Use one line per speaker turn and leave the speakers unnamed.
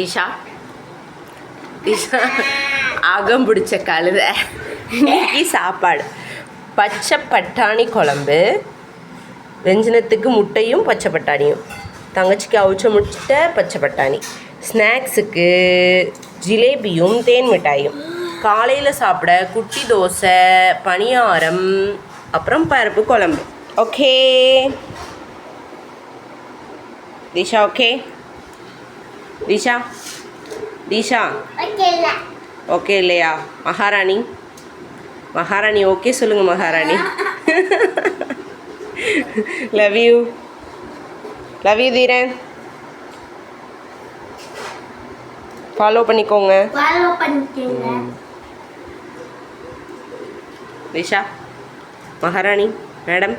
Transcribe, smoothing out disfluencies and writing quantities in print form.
ஈஷா ஈஷா அகம் பிடிச்ச கழுத. இன்னைக்கு சாப்பாடு பச்சை பட்டாணி குழம்பு, வெஞ்சனத்துக்கு முட்டையும் பச்சை பட்டாணியும், தங்கச்சிக்கு அவிச்ச முட்டை பச்சை பட்டாணி, ஸ்நாக்ஸுக்கு ஜிலேபியும் தேன் மிட்டாயும், காலையில் சாப்பிட குட்டி தோசை, பணியாரம், அப்புறம் பருப்பு குழம்பு. Okay Disha? Okay Disha? Disha okay இல்லையா? மகாராணி மகாராணி ஓகே சொல்லுங்கள் மகாராணி. Love you Dheeran. ஃபாலோ பண்ணிக்கோங்க. தீஷா மகாராணி மேடம்.